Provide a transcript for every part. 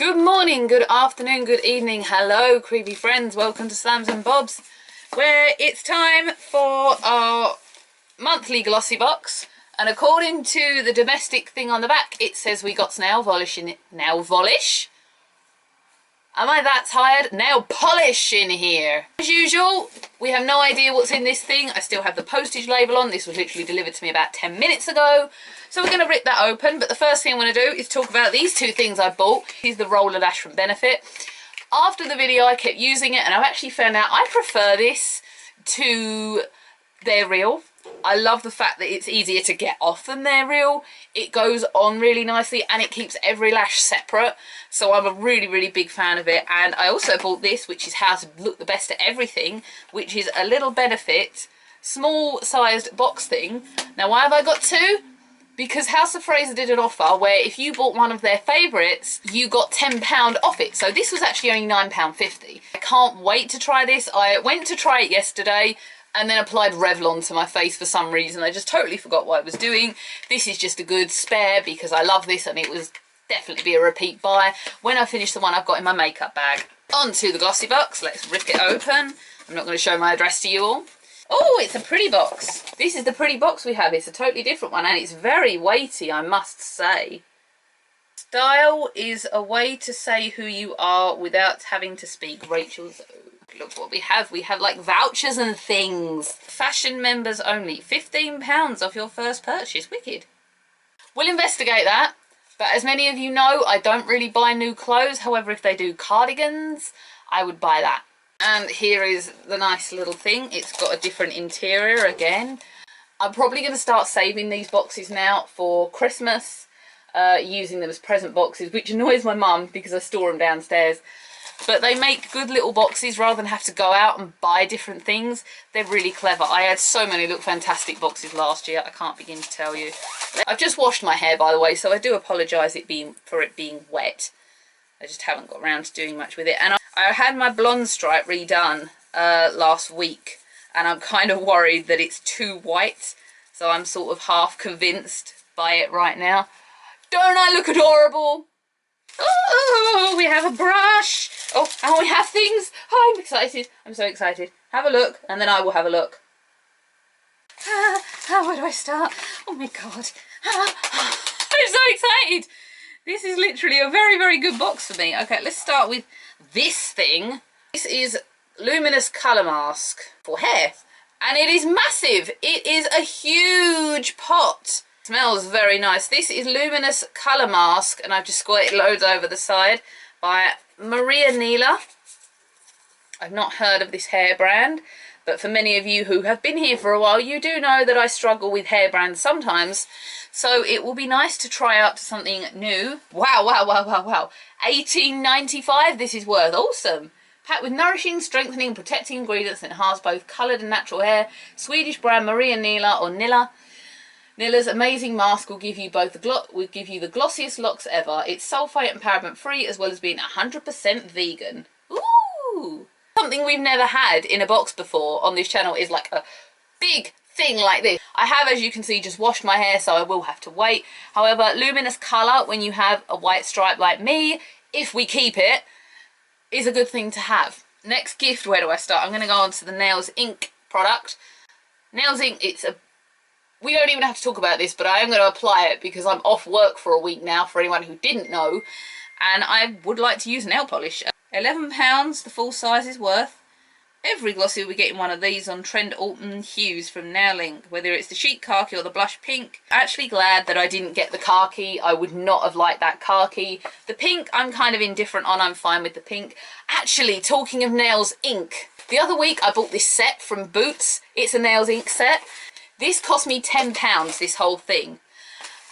Good morning, good afternoon, good evening, hello creepy friends, welcome to Slams and Bobs, where it's time for our monthly glossy box, and according to the domestic thing on the back, it says we got nail polish in it. Nail polish? Am I that tired? Nail polish in here. As usual, we have no idea what's in this thing. I still have the postage label on. This was literally delivered to me about 10 minutes ago. So we're going to rip that open. But the first thing I'm going to do is talk about these two things I bought. Here's the roller lash from Benefit. After the video, I kept using it and I've actually found out I prefer this to their real. I love the fact that it's easier to get off than their real. It goes on really nicely and it keeps every lash separate. So I'm a really big fan of it. And I also bought this, which is how to look the best at everything, which is a little Benefit small sized box thing. Now why have I got two? Because House of Fraser did an offer where if you bought one of their favourites, you got £10 off it. So this was actually only £9.50. I can't wait to try this. I went to try it yesterday and then applied Revlon to my face for some reason. I just totally forgot what I was doing. This is just a good spare because I love this and it was definitely be a repeat buy when I finish the one I've got in my makeup bag. On to the glossy box. Let's rip it open. I'm not going to show my address to you all. Oh, it's a pretty box. This is the pretty box we have. It's a totally different one and it's very weighty, I must say. Style is a way to say who you are without having to speak. Rachel's. Look what we have. We have like vouchers and things. Fashion members only. £15 off your first purchase. Wicked. We'll investigate that. But as many of you know, I don't really buy new clothes. However, if they do cardigans, I would buy that. And here is the nice little thing. It's got a different interior again. I'm probably going to start saving these boxes now for Christmas. Using them as present boxes, which annoys my mum because I store them downstairs. But they make good little boxes rather than have to go out and buy different things. They're really clever. I had so many Look Fantastic boxes last year. I can't begin to tell you. I've just washed my hair, by the way, so I do apologise for it being wet. I just haven't got around to doing much with it. And I had my blonde stripe redone last week. And I'm kind of worried that it's too white. So I'm sort of half convinced by it right now. Don't I look adorable? Oh, we have a brush. Oh, and we have things. Oh, I'm excited. I'm so excited. Have a look, and then I will have a look. Where do I start? Oh my god. I'm so excited. This is literally a very good box for me. Okay, let's start with this thing. This is Luminous Colour Mask for hair. And it is massive. It is a huge pot. Smells very nice. This is Luminous Colour Mask, and I've just got it loads over the side by Maria Neela. I've not heard of this hair brand, but for many of you who have been here for a while, you do know that I struggle with hair brands sometimes. So it will be nice to try out something new. Wow. $18.95 this is worth. Awesome. Packed with nourishing, strengthening, and protecting ingredients that enhance both coloured and natural hair. Swedish brand Maria Neela or Nilla. Nilla's amazing mask will give you the glossiest locks ever. It's sulfate and paraben free as well as being 100% vegan. Ooh! Something we've never had in a box before on this channel is like a big thing like this. I have, as you can see, just washed my hair, so I will have to wait. However, luminous colour when you have a white stripe like me, if we keep it, is a good thing to have. Next gift, where do I start? I'm going to go on to the Nails Ink product. Nails Ink, we don't even have to talk about this, but I am going to apply it because I'm off work for a week now, for anyone who didn't know, and I would like to use nail polish. £11 the full size is worth. Every glossy will be getting one of these on Trend Autumn Hues from Nail Ink, whether it's the Chic Khaki or the Blush Pink. Actually glad that I didn't get the khaki. I would not have liked that khaki. The pink I'm kind of indifferent on. I'm fine with the pink. Actually, talking of Nails Ink, the other week I bought this set from Boots. It's a Nails Ink set. This cost me £10, this whole thing.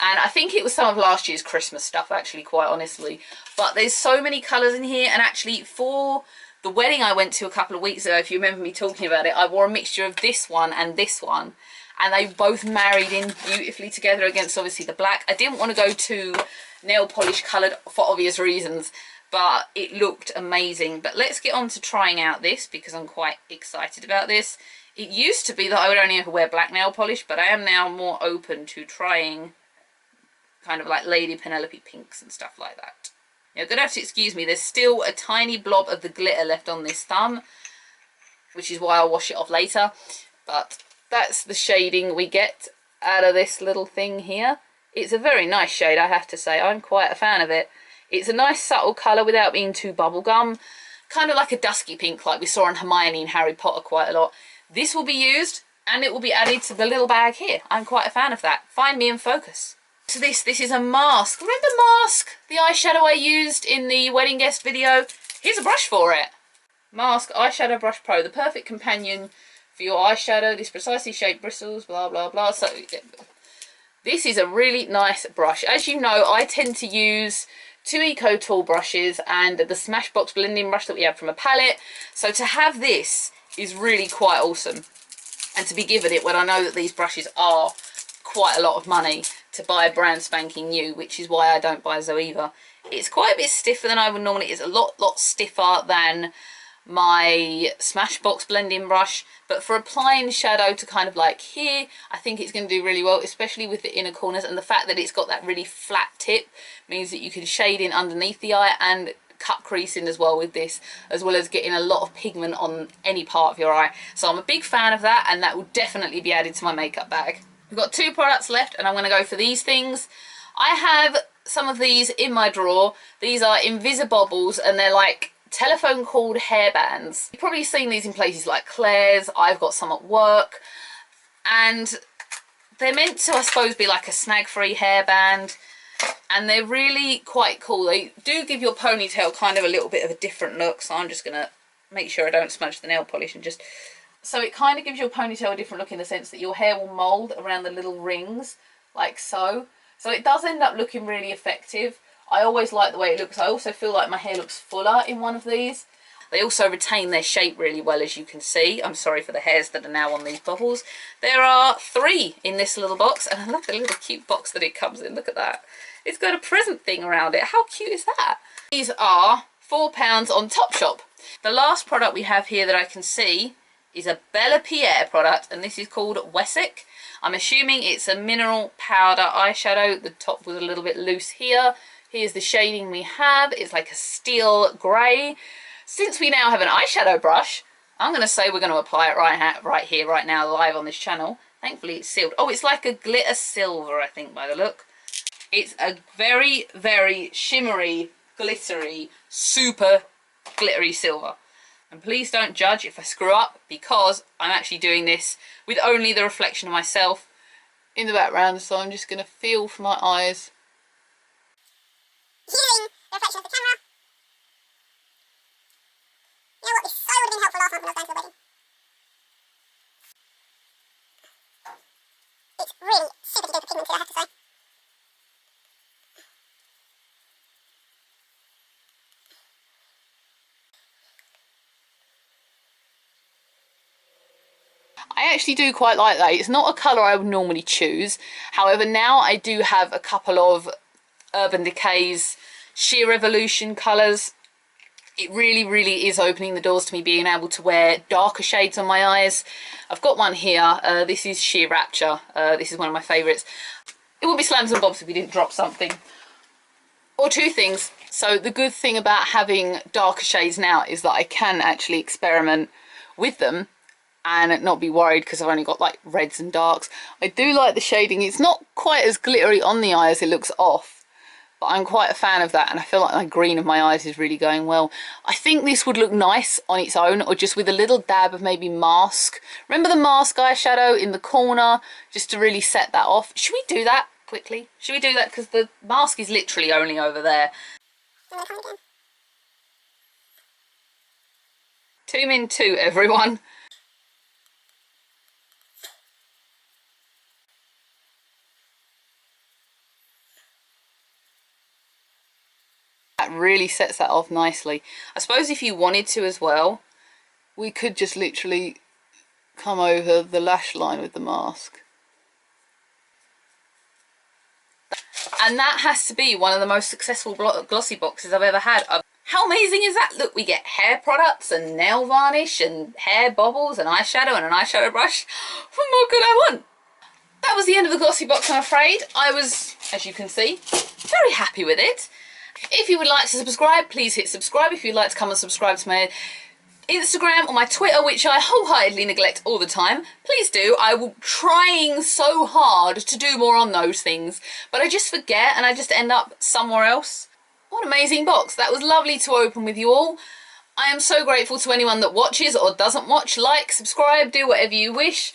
And I think it was some of last year's Christmas stuff, actually, quite honestly. But there's so many colours in here. And actually, for the wedding I went to a couple of weeks ago, if you remember me talking about it, I wore a mixture of this one and this one. And they both married in beautifully together against, obviously, the black. I didn't want to go too nail polish coloured for obvious reasons. But it looked amazing. But let's get on to trying out this because I'm quite excited about this. It used to be that I would only ever wear black nail polish, but I am now more open to trying kind of like Lady Penelope pinks and stuff like that. You're going to have to excuse me, there's still a tiny blob of the glitter left on this thumb, which is why I'll wash it off later. But that's the shading we get out of this little thing here. It's a very nice shade, I have to say. I'm quite a fan of it. It's a nice subtle colour without being too bubblegum. Kind of like a dusky pink like we saw on Hermione and Harry Potter quite a lot. This will be used and it will be added to the little bag here. I'm quite a fan of that. Find me in focus. So this is a mask. Remember Mask, the eyeshadow I used in the wedding guest video? Here's a brush for it. Mask Eyeshadow Brush Pro, the perfect companion for your eyeshadow. This precisely shaped bristles, blah, blah, blah. So this is a really nice brush. As you know, I tend to use 2 Eco Tool brushes and the Smashbox blending brush that we have from a palette. So to have this is really quite awesome. And to be given it when I know that these brushes are quite a lot of money to buy a brand spanking new, which is why I don't buy Zoeva. It's quite a bit stiffer than I would normally. It's a lot stiffer than my Smashbox blending brush, but for applying shadow to kind of like here, I think it's going to do really well, especially with the inner corners, and the fact that it's got that really flat tip means that you can shade in underneath the eye and cut creasing as well with this, as well as getting a lot of pigment on any part of your eye. So I'm a big fan of that, and that will definitely be added to my makeup bag. We've got 2 products left and I'm going to go for these things. I have some of these in my drawer. These are Invisibobbles and they're like telephone cord hairbands. You've probably seen these in places like Claire's. I've got some at work and they're meant to, I suppose, be like a snag-free hairband, and they're really quite cool. They do give your ponytail kind of a little bit of a different look, so I'm just going to make sure I don't smudge the nail polish and just... So it kind of gives your ponytail a different look in the sense that your hair will mould around the little rings, like so. So it does end up looking really effective. I always like the way it looks. I also feel like my hair looks fuller in one of these. They also retain their shape really well, as you can see. I'm sorry for the hairs that are now on these bubbles. There are 3 in this little box, and I love the little cute box that it comes in. Look at that. It's got a present thing around it. How cute is that? These are £4 on Topshop. The last product we have here that I can see is a Bella Pierre product, and this is called Wessick. I'm assuming it's a mineral powder eyeshadow. The top was a little bit loose here. Here's the shading we have. It's like a steel grey. Since we now have an eyeshadow brush, I'm going to say we're going to apply it right here, right now, live on this channel. Thankfully it's sealed. Oh, it's like a glitter silver, I think, by the look. It's a very, very shimmery, glittery, super glittery silver. And please don't judge if I screw up, because I'm actually doing this with only the reflection of myself in the background. So I'm just going to feel for my eyes. Hearing the reflection of the camera. You know what, this so would have been helpful last time when I was going to the wedding. It's really super duper pigmented, I have to say. I actually do quite like that. It's not a colour I would normally choose. However, now I do have a couple of Urban Decay's Sheer Revolution colours. It really, really is opening the doors to me being able to wear darker shades on my eyes. I've got one here. This is Sheer Rapture. This is one of my favourites. It would be Slams and Bobs if we didn't drop something. Or 2 things. So the good thing about having darker shades now is that I can actually experiment with them and not be worried because I've only got like reds and darks. I do like the shading. It's not quite as glittery on the eye as it looks off, but I'm quite a fan of that, and I feel like my green of my eyes is really going well. I think this would look nice on its own, or just with a little dab of maybe Mask. Remember the Mask eyeshadow in the corner, just to really set that off? Should we do that quickly? Should we do that? Because the Mask is literally only over there. 2 min 2, everyone. That really sets that off nicely. I suppose if you wanted to as well, we could just literally come over the lash line with the Mask. And that has to be one of the most successful glossy boxes I've ever had. How amazing is that? Look, we get hair products and nail varnish and hair bobbles and eyeshadow and an eyeshadow brush. What more could I want? That was the end of the glossy box, I'm afraid. I was, as you can see, very happy with it. If you would like to subscribe, please hit subscribe. If you'd like to come and subscribe to my Instagram or my Twitter, which I wholeheartedly neglect all the time, please do. I will trying so hard to do more on those things, but I just forget and I just end up somewhere else. What an amazing box. That was lovely to open with you all. I am so grateful to anyone that watches or doesn't watch. Like, subscribe, do whatever you wish.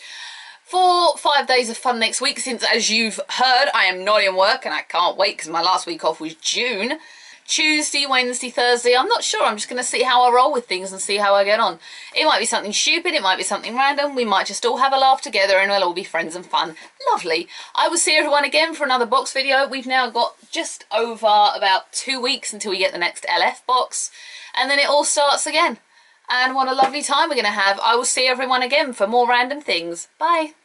For 5 days of fun next week, since as you've heard, I am not in work and I can't wait because my last week off was June. Tuesday, Wednesday, Thursday, I'm not sure. I'm just going to see how I roll with things and see how I get on. It might be something stupid, it might be something random, we might just all have a laugh together and we'll all be friends and fun. Lovely. I will see everyone again for another box video. We've now got just over about 2 weeks until we get the next LF box. And then it all starts again. And what a lovely time we're going to have. I will see everyone again for more random things. Bye.